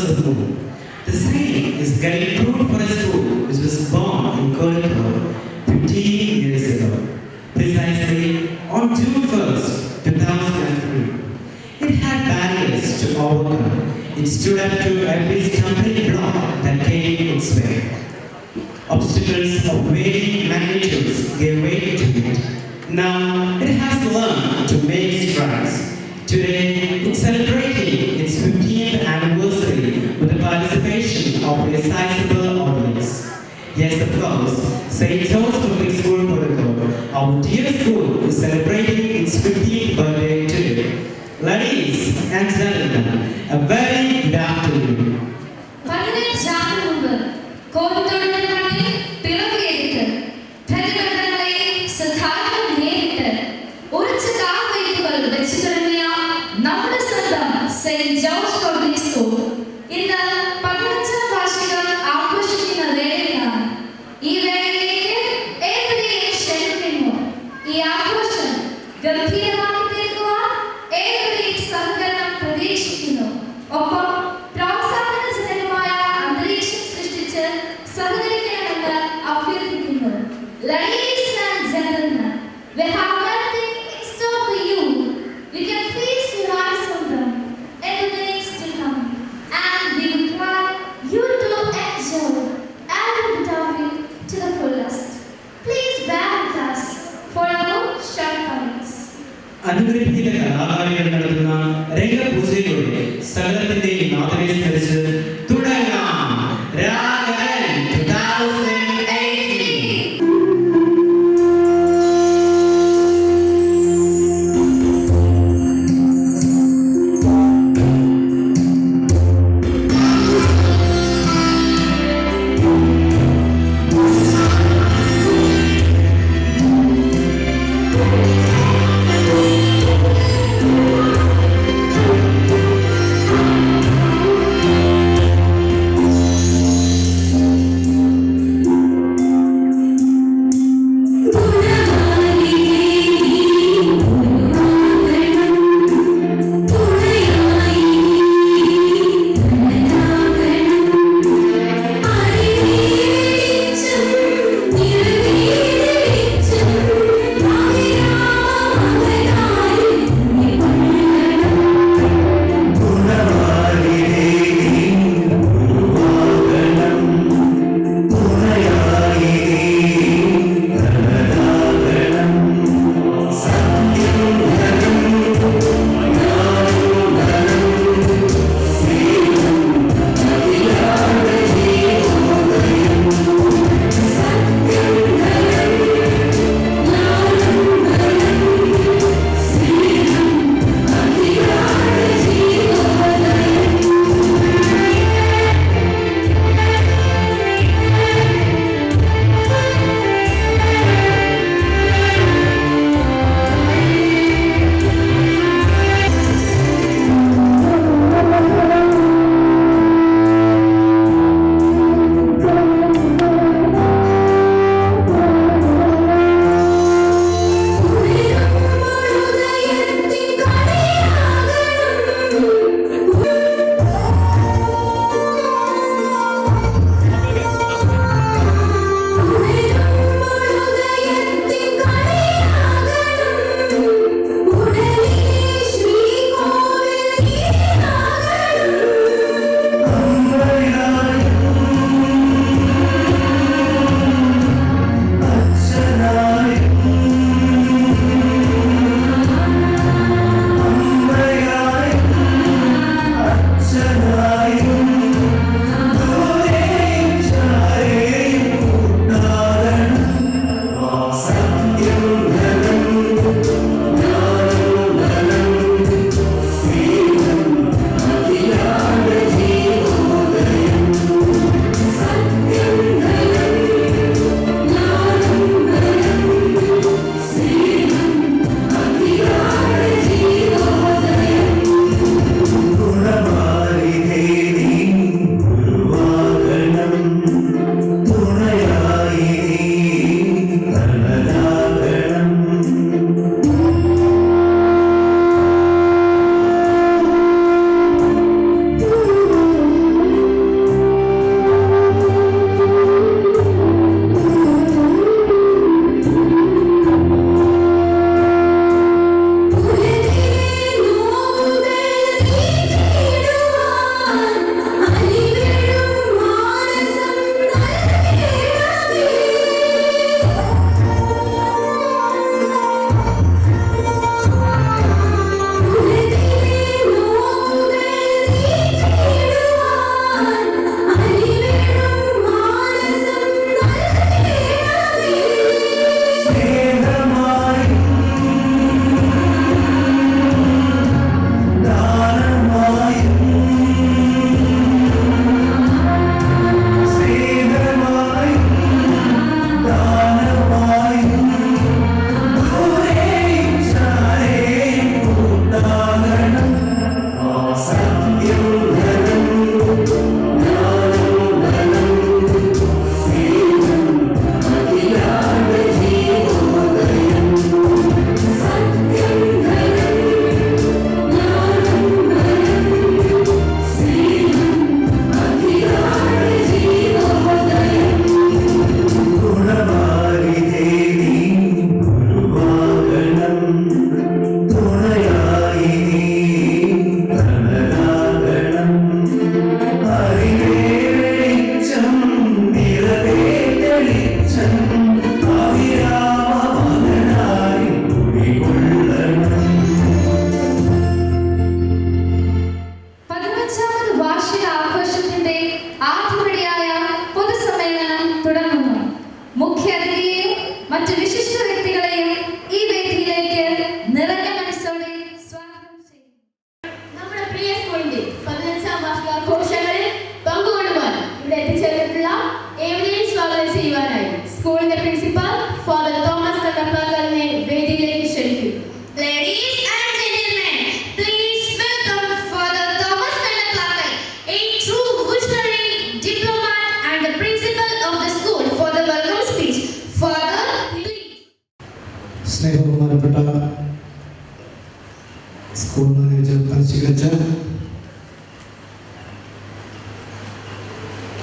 of the moon. The same is getting approved for a school which was born in Colombo 15 years ago, precisely on June 1st, 2003. It had barriers to overcome. It stood up to every stumbling block that came its way. Obstacles of varying magnitudes gave way to it. Now it has learned to make strides. Today, it's celebrating its 15th anniversary with the participation of a sizable audience. Yes, of course, St. John's Public School Protocol, our dear school, is celebrating its 15th birthday today. Ladies and gentlemen, a very good afternoon. St. George Public School in the 15th വാർഷികം ആഘോഷിക്കുന്ന വേളയിലാണ്. ഈ വേളയിലേക്ക് ഏവരെയും ക്ഷണിക്കുന്നു. ഈ ആഘോഷം ഗംഭീരമാക്കി തീർക്കുവാൻ ഏവരുടെയും സഹകരണം പ്രതീക്ഷിക്കുന്നു.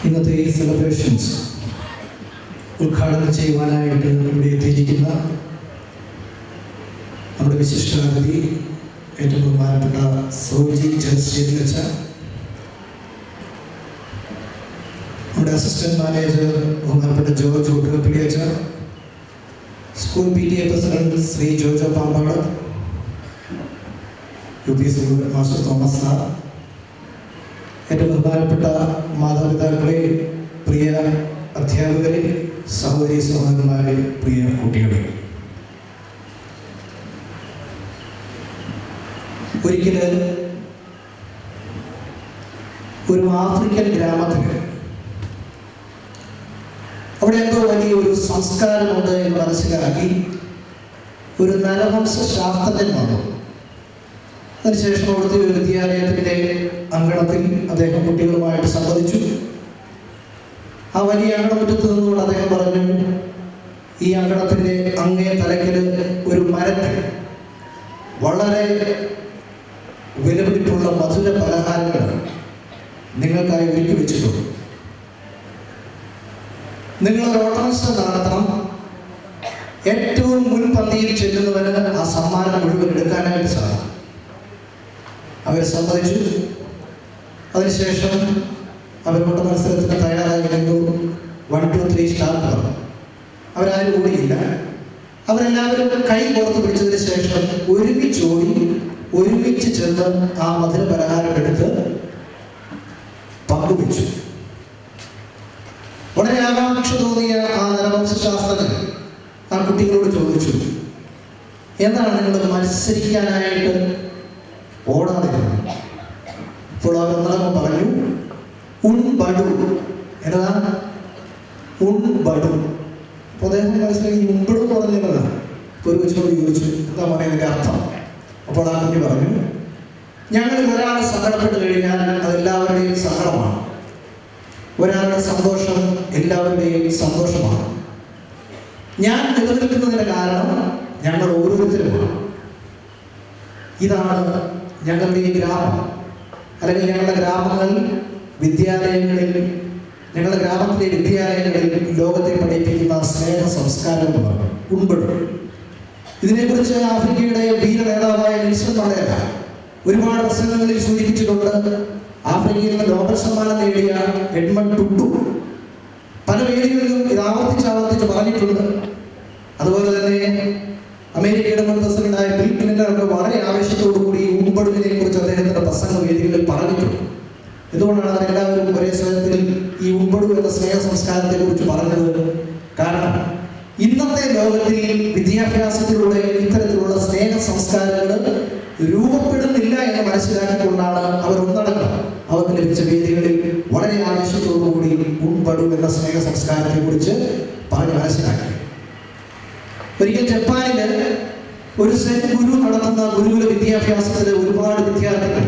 ഇന്നത്തെ ഈ സെലിബ്രേഷൻസ് ഉദ്ഘാടനം ചെയ്യുവാനായിട്ട് ഇവിടെ എത്തിയിരിക്കുന്ന നമ്മുടെ വിശിഷ്ടാതിഥി ഏറ്റവും ബഹുമാനപ്പെട്ട സോജി ജസ്റ്റ് അച്ഛ, നമ്മുടെ അസിസ്റ്റന്റ് മാനേജർ ബഹുമാനപ്പെട്ട ജോർജ് ഒട്ടുകപ്പിളി അച്ഛ, school PTA president Shri Jojo Pampad, UP school master Thomas sir, ഏറ്റവും ബഹുമാനപ്പെട്ട മാതാപിതാക്കളെ, പ്രിയ അധ്യാപകരെ, സഹോദരി സഹോദരന്മാരെ, പ്രിയ കുട്ടികളെ, ഒരിക്കൽ ഒരു ആഫ്രിക്കൻ ഗ്രാമത്തിൽ അവിടെ എന്തോ വലിയൊരു സംസ്കാരമുണ്ട് എന്ന് മനസ്സിലാക്കി ഒരു നരവംശ ശാസ്ത്രജ്ഞൻ വന്നു. അതിനുശേഷം അവിടുത്തെ ഒരു വിദ്യാലയത്തിൻ്റെ അങ്കണത്തിൽ അദ്ദേഹം കുട്ടികളുമായിട്ട് സംവദിച്ചു. ആ വലിയ അങ്കണമുറ്റത്ത് നിന്നുകൊണ്ട് അദ്ദേഹം പറഞ്ഞു, ഈ അങ്കണത്തിൻ്റെ അങ്ങേ തലയ്ക്കൽ ഒരു മരത്തിൽ വളരെ വിലപിടിപ്പുള്ള മധുര പലഹാരങ്ങൾ നിങ്ങൾക്കായി ഒരുക്കി വെച്ചിട്ടുണ്ട്. നിങ്ങളൊരു ഓട്ടമത്സരം നടത്തണം. ഏറ്റവും മുൻപന്തിയിൽ ചെല്ലുന്നവന് ആ സമ്മാനം മുഴുവൻ എടുക്കാനായിട്ട് സാധിക്കും. അവർ സമ്മതിച്ചു. അതിനുശേഷം അവർ ഓട്ട മത്സരത്തിന് തയ്യാറായി നിന്നു. 1, 2, 3 സ്റ്റാർട്ട് പറഞ്ഞു. അവരാരും കൂടിയില്ല. അവരെല്ലാവരും കൈ കോർത്ത് പിടിച്ചതിന് ശേഷം ഒരുമിച്ചോടി ഒരുമിച്ച് ചെന്ന് ആ മധുര പലഹാരം എടുത്ത് പങ്കുവെച്ചു. വളരെ ആകാംക്ഷ തോന്നിയ ആ നരവംശ ശാസ്ത്രജ്ഞൻ ആ കുട്ടികളോട് ചോദിച്ചു, എന്താണ് നിങ്ങൾ മത്സരിക്കാനായിട്ട് ഓടാതിരുന്നത്? അപ്പോൾ അവരെന്താണെന്ന് പറഞ്ഞു, ഉൺബടു. എന്നതാണ് ഉൺബടു? അപ്പോൾ അദ്ദേഹം മനസ്സിലാക്കി ഉൺബടു എന്ന് പറഞ്ഞതാണ്. ഇപ്പോൾ ഒരു കൊച്ചിനോട് ചോദിച്ചു, എന്താ പറയുക ഇതിൻ്റെ അർത്ഥം? അപ്പോൾ ആ കുട്ടി പറഞ്ഞു, ഞങ്ങളിൽ ഒരാൾ സങ്കടപ്പെട്ട് കഴിഞ്ഞാൽ അതെല്ലാവരുടെയും സങ്കടമാണ്, ഒരാളുടെ സന്തോഷം എല്ലാവരുടെയും സന്തോഷമാണ്. ഞാൻ നിലനിൽക്കുന്നതിൻ്റെ കാരണം ഞങ്ങൾ ഓരോരുത്തരുമാണ്. ഇതാണ് ഞങ്ങളുടെ ഈ ഗ്രാമം, അല്ലെങ്കിൽ ഞങ്ങളുടെ ഗ്രാമങ്ങൾ വിദ്യാലയങ്ങളിൽ, ഞങ്ങളുടെ ഗ്രാമത്തിലെ വിദ്യാലയങ്ങളിൽ ലോകത്തെ പഠിപ്പിക്കുന്ന സ്നേഹ സംസ്കാരം എന്ന് പറഞ്ഞു, ഉൺബടു. ഇതിനെക്കുറിച്ച് ആഫ്രിക്കയുടെ വീര നേതാവായ നെൽസൺ മണ്ടേല ഒരുപാട് പ്രസംഗങ്ങളിൽ സൂചിപ്പിച്ചിട്ടുണ്ട്. ആഫ്രിക്കയിൽ നിന്ന് നോബൽ സമ്മാനം നേടിയ എഡ്മണ്ട് ടുട്ടു പല വേദികളിലും ഇത് ആവർത്തിച്ച് പറഞ്ഞിട്ടുണ്ട്. അതുപോലെ തന്നെ അമേരിക്കയുടെ മുൻ പ്രസിഡന്റായ ബിൽ ക്ലിന്റൺ ഒക്കെ വളരെ ആവേശത്തോടു കൂടി ഉൺബടുവിനെ കുറിച്ച് അദ്ദേഹത്തിന്റെ പ്രസംഗ വേദികളിൽ പറഞ്ഞിട്ടുണ്ട്. എന്തുകൊണ്ടാണ് അവരെല്ലാവരും ഒരേ സ്വരത്തിൽ ഈ ഉൺബടു എന്ന സ്നേഹ സംസ്കാരത്തെ കുറിച്ച് പറഞ്ഞത്? കാരണം ഇന്നത്തെ ലോകത്തിൽ വിദ്യാഭ്യാസത്തിലൂടെ ഇത്തരത്തിലുള്ള സ്നേഹ സംസ്കാരങ്ങൾ രൂപപ്പെടുന്നില്ല എന്ന് മനസ്സിലാക്കിക്കൊണ്ടാണ് അവർ ഒന്നടങ്കം അവർക്ക് ലഭിച്ച വേദികളിൽ വളരെ ആവേശത്തോടുകൂടി ഉൺബടു എന്ന സ്നേഹ സംസ്കാരത്തെ കുറിച്ച് പറഞ്ഞ് മനസ്സിലാക്കി. ഒരിക്കൽ ജപ്പാനില് ഒരു സെൻ ഗുരു നടത്തുന്ന ഗുരുകുല വിദ്യാഭ്യാസത്തില് ഒരുപാട് വിദ്യാർത്ഥികൾ,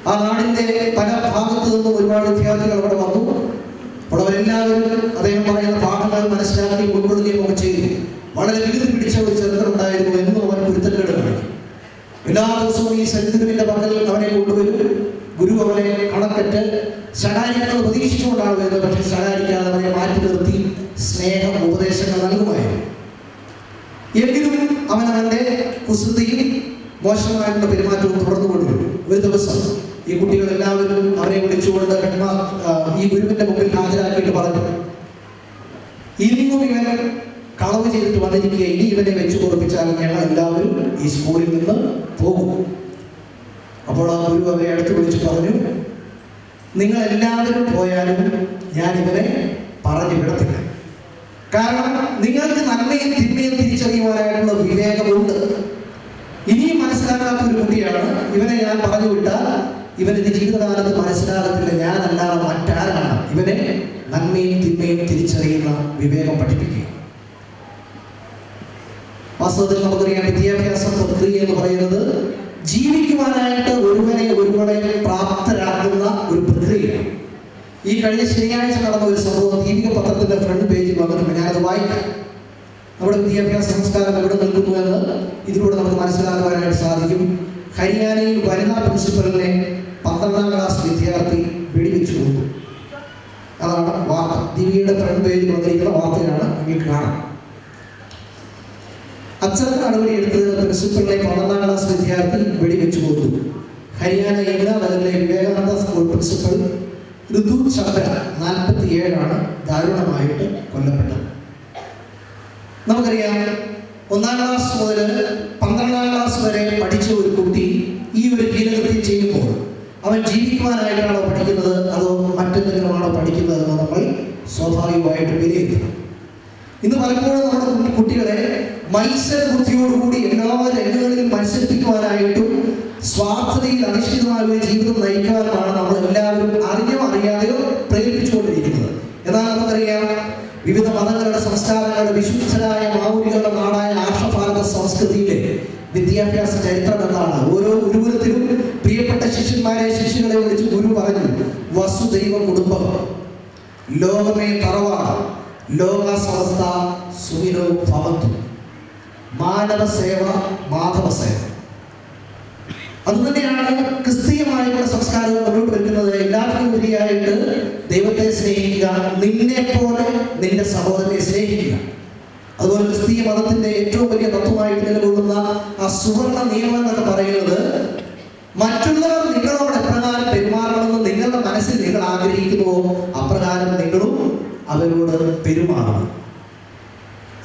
ആ നാടിന്റെ പല ഭാഗത്തു നിന്നും ഒരുപാട് വിദ്യാർത്ഥികൾ അവിടെ വന്നു. അപ്പോൾ അവരെല്ലാവരും അദ്ദേഹം പറയുന്ന പാഠങ്ങൾ മനസ്സിലാക്കി ഉൾക്കൊള്ളുകയും ഒക്കെ ചെയ്തു. വളരെ വിരുദ്ധ പിടിച്ച ഒരു ചെറുക്കനുണ്ടായിരുന്നു. എന്നും അവൻ പൊരുത്തക്കേട് കാണിക്കും. എല്ലാ ദിവസവും ഈ സെൻ ഗുരുവിന്റെ പക്കൽ അവനെ കൊണ്ടുവരും. ഗുരു അവനെ കണക്കറ്റ് ശകാരിക്കുന്നത് പ്രതീക്ഷിച്ചുകൊണ്ടാണ് വരുന്നത്. പക്ഷെ ശകാരിക്കാതെ അവനെ മാറ്റി നിർത്തി സ്നേഹം ഉപദേശങ്ങൾ നൽകുമായിരുന്നു. എങ്കിലും അവൻ അവന്റെ കുസൃതിയും മോശമായിട്ടുള്ള പെരുമാറ്റവും തുടർന്നുകൊണ്ടിരുന്നു. ഒരു ദിവസം ഈ കുട്ടികളെല്ലാവരും അവരെ വിളിച്ചുകൊണ്ട് ഈ ഗുരുവിന്റെ മുമ്പിൽ ഹാജരാക്കിയിട്ട് പറഞ്ഞു, ഇന്നും ഇവൻ കളവ് ചെയ്തിട്ട് വന്നിരിക്കുക, ഇനി ഇവനെ വെച്ച് പൊറപ്പിച്ചാൽ ഞങ്ങൾ എല്ലാവരും ഈ സ്കൂളിൽ നിന്ന് പോകും. അപ്പോൾ ആ ഗുരു അവരെ അടുത്ത് വിളിച്ച് പറഞ്ഞു, നിങ്ങൾ എല്ലാവരും പോയാലും ഞാൻ ഇവനെ പറഞ്ഞു വിടത്തില്ല. കാരണം നിങ്ങൾക്ക് നന്മയും തിന്മയും തിരിച്ചറിയുവാനായിട്ടുള്ള വിവേകമുണ്ട്. ഇനിയും മനസ്സിലാക്കാത്ത ഒരു കുട്ടിയാണ്. ഇവനെ ഞാൻ പറഞ്ഞു വിട്ടാൽ ഇവന്റെ ജീവിതകാലത്ത് മനസ്സിലാകത്തില്ല ഞാനല്ലാതെ മറ്റാരാണ്. ഇവനെ നന്മയും തിന്മയും തിരിച്ചറിയുന്ന വിവേകം പഠിപ്പിക്കുക. വാസ്തവത്തിൽ നമുക്കറിയാം, വിദ്യാഭ്യാസ പ്രക്രിയ എന്ന് പറയുന്നത് ജീവിക്കുവാനായിട്ട് ഒരുവനെ പ്രാപ്തരാക്കുന്ന ഒരു പ്രക്രിയയാണ്. ഈ കഴിഞ്ഞ ശനിയാഴ്ച നടന്ന ഒരു സംഭവം ദീപിക പത്രത്തിന്റെ ഫ്രണ്ട് പേജിൽ വന്നിട്ടുണ്ട്. ഞാനത് വായിക്കാം. നമ്മുടെ വിദ്യാഭ്യാസ സംസ്കാരം എവിടെ നിൽക്കുന്നു എന്ന് ഇതിലൂടെ നമുക്ക് മനസ്സിലാക്കുവാനായിട്ട് സാധിക്കും. ഹരിയാനയിൽ വനിതാ പ്രിൻസിപ്പലിനെ 12ാം ക്ലാസ് വിദ്യാർത്ഥി വെടിവെച്ചു കൊണ്ടു. മാതൃഭൂമിയുടെ ഫ്രണ്ട് പേജിൽ വന്നിരിക്കുന്ന വാർത്തയാണ് നിങ്ങൾക്ക് കാണാം. അച്ചടക്ക നടപടി എടുത്തതിന് പ്രിൻസിപ്പലിനെ 12ാം ക്ലാസ് വിദ്യാർത്ഥി വെടിവെച്ചു കൊന്നു. ഹരിയാന യമുന നഗറിലെ വിവേകാനന്ദ സ്കൂൾ പ്രിൻസിപ്പൽ ഋതു ചന്ദ്ര 47 ദാരുണമായിട്ട് കൊല്ലപ്പെട്ടത്. നമുക്കറിയാം, 1ാം ക്ലാസ് മുതൽ 12ാം ക്ലാസ് വരെ പഠിച്ച ഒരു കുട്ടി ഈ ഒരു കീലകൃത്യം ചെയ്യുമ്പോൾ അവൻ ജീവിക്കുവാനായിട്ടാണോ പഠിക്കുന്നത് അതോ മറ്റെന്തെങ്കിലുമാണോ പഠിക്കുന്നത് എന്ന് നമ്മൾ സ്വാഭാവികമായിട്ട് വിലയിരുത്തണം. ഇന്ന് പലപ്പോഴും നമ്മുടെ കുട്ടികളെ മത്സര ബുദ്ധിയോടുകൂടി എല്ലാ രംഗങ്ങളിലും മത്സരിപ്പിക്കുവാനായിട്ടും സ്വാർത്ഥതയിൽ അധിഷ്ഠിതമായ ജീവിതം നയിക്കുവാനുമാണ് നമ്മൾ എല്ലാവരും അറിഞ്ഞോ അറിയാതെയോ പ്രേരിപ്പിച്ചുകൊണ്ടിരിക്കുന്നത്. എന്നാൽ നമുക്കറിയാം, വിവിധ മതങ്ങളുടെ സംസ്കാരങ്ങളുടെ വിശുദ്ധരായ മാമൂലികളുടെ നാടായ ആർഷഭാരത സംസ്കൃതിയിലെ വിദ്യാഭ്യാസ ചരിത്രം എന്താണ്? ഓരോ ഗുരുകുലത്തിലും പ്രിയപ്പെട്ട ശിഷ്യന്മാരെ വിളിച്ച് ഗുരു പറഞ്ഞു, വസുദൈവ കുടുംബം, ലോകമേ തറവാട്, ലോക സമസ്ത സുഖിനോ ഭവന്തു, മാനവ സേവ മാധവ സേവ. അതുതന്നെയാണ് ക്രിസ്തീയമായിട്ടുള്ള സംസ്കാരവും മുന്നോട്ട് വെക്കുന്നത്. എല്ലാത്തിനും ഉപരിയായിട്ട് ദൈവത്തെ സ്നേഹിക്കുക, നിന്നെ പോലെ നിന്റെ സഹോദരനെ സ്നേഹിക്കുക. അതുപോലെ ക്രിസ്തീയ മതത്തിന്റെ ഏറ്റവും വലിയ തത്വമായിട്ട് നിലകൊള്ളുന്ന ആ സുവർണ നിയമം എന്നൊക്കെ പറയുന്നത്, മറ്റുള്ളവർ നിങ്ങളോട് എപ്രകാരം പെരുമാറണമെന്ന് നിങ്ങളുടെ മനസ്സിൽ നിങ്ങൾ ആഗ്രഹിക്കുന്നുവോ അപ്രകാരം നിങ്ങളും അവരോട് പെരുമാറണം.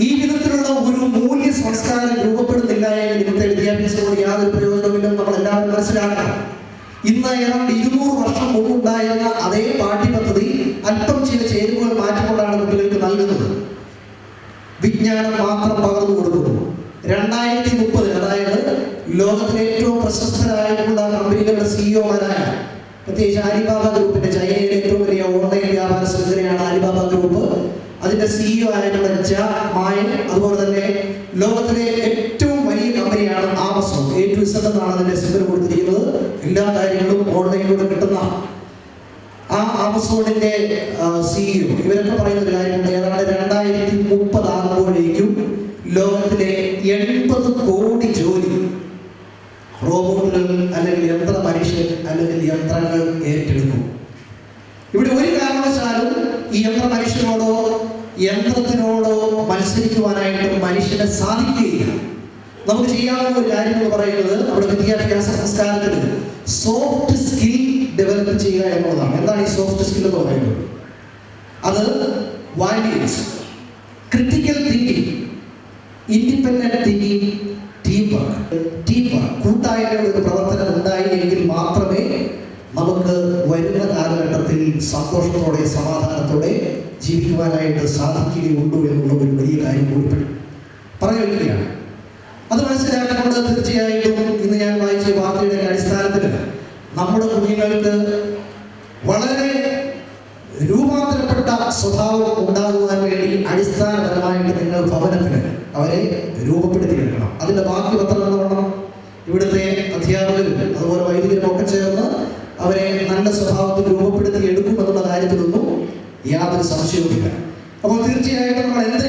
ഈ വിധത്തിലുള്ള ഒരു മൂല്യ സംസ്കാരം രൂപപ്പെടുന്നില്ല എങ്കിൽ ഇന്നത്തെ വിദ്യാഭ്യാസത്തോട് യാതൊരു പ്രയോജനമില്ലെന്ന് നമ്മൾ എല്ലാവരും മനസ്സിലാക്കണം. ഇന്ന് ഏതാണ്ട് 200 വർഷം മുമ്പുണ്ടായിരുന്ന അതേ പാഠ്യപദ്ധതി അല്പം ചില ചേരുവകൾ മാറ്റിക്കൊണ്ടാണ് കുട്ടികൾക്ക് നൽകുന്നത്. വിജ്ഞാനം മാത്രം പകർന്നു കൊടുക്കുന്നു. 2030 അതായത് ലോകത്തിലെ ഏറ്റവും പ്രശസ്തരായിട്ടുള്ള കമ്പനികളുടെ സിഇഒമാരായ, പ്രത്യേകിച്ച് ആലിബാബ ഗ്രൂപ്പിന്റെ, ചൈനയിലെ ഏറ്റവും വലിയ ഓൺലൈൻ വ്യാപാര ശൃംഖലയാണ് ആലിബാബ ഗ്രൂപ്പ്. അതിന്റെ സിഇഒ ആയിട്ടുള്ള ജാ മായ, അതുപോലെ തന്നെ ലോകത്തിലെ ഏറ്റവും വലിയ കമ്പനിയാണ് ആമസോൺ. A to Z എന്നാണ് അതിന്റെ സിംബൽ കൊടുത്തിരിക്കുന്നത്. എല്ലാ കാര്യങ്ങളും ഓൺലൈനിലൂടെ കിട്ടുന്ന ആ ആമസോണിന്റെ സിഇഒ ഇവരൊക്കെ പറയുന്ന ഒരു കാര്യമുണ്ട്. ഏതാണ്ട് 2030 ആകുമ്പോഴേക്കും ലോകത്തിലെ 80 കോടി ജോലി റോബോട്ടുകൾ അല്ലെങ്കിൽ യന്ത്ര മനുഷ്യൻ അല്ലെങ്കിൽ യന്ത്രങ്ങൾ ഏറ്റെടുക്കും. ഇവിടെ ഒരു കാരണവശാലും ഈ യന്ത്ര മനുഷ്യനോടോ യന്ത്രത്തിനോടോ മത്സരിക്കുവാനായിട്ട് മനുഷ്യനെ സാധിക്കുകയില്ല. നമുക്ക് ചെയ്യാവുന്ന ഒരു കാര്യം എന്ന് പറയുന്നത് നമ്മുടെ വിദ്യാഭ്യാസ സംസ്കാരത്തിൽ സോഫ്റ്റ് സ്കിൽ ഡെവലപ്പ് ചെയ്യുക എന്നുള്ളതാണ്. എന്താണ് ഈ സോഫ്റ്റ് സ്കിൽ എന്ന് പറയുന്നത്? അത് values, critical thinking, independent thinking, team work, കൂട്ടായ്മയുടെ ഒരു പ്രവർത്തനം ഉണ്ടായി എങ്കിൽ മാത്രമേ നമുക്ക് വരുന്ന കാലഘട്ടത്തിൽ സന്തോഷത്തോടെ സമാധാനത്തോടെ ജീവിക്കുവാനായിട്ട് സാധിക്കുകയുള്ളൂ എന്നുള്ള ഒരു വലിയ കാര്യം കൂടി പറഞ്ഞു വയ്ക്കുകയാണ്. അത് മനസ്സിലാക്കിക്കൊണ്ട് തീർച്ചയായിട്ടും ഇന്ന് ഞാൻ വായിച്ച വാർത്തയുടെ അടിസ്ഥാനത്തിൽ നമ്മുടെ കുഞ്ഞുങ്ങൾക്ക് വളരെ രൂപാന്തരപ്പെട്ട സ്വഭാവം ഉണ്ടാകുവാൻ വേണ്ടി അടിസ്ഥാനപരമായിട്ട് നിങ്ങൾ ഭവനത്തിന് അവരെ രൂപപ്പെടുത്തിയെടുക്കണം. അതിൻ്റെ ബാക്കി പത്രം എന്ന് വേണം ഇവിടുത്തെ അധ്യാപകരും അതുപോലെ വൈദികരും ഒക്കെ ചേർന്ന് അവരെ നല്ല സ്വഭാവത്തിൽ രൂപപ്പെടുത്തി എടുക്കുമെന്നുള്ള കാര്യത്തിലൊന്നും യാതൊരു സംശയവുമില്ല. അപ്പോൾ തീർച്ചയായിട്ടും നമ്മൾ എന്ത്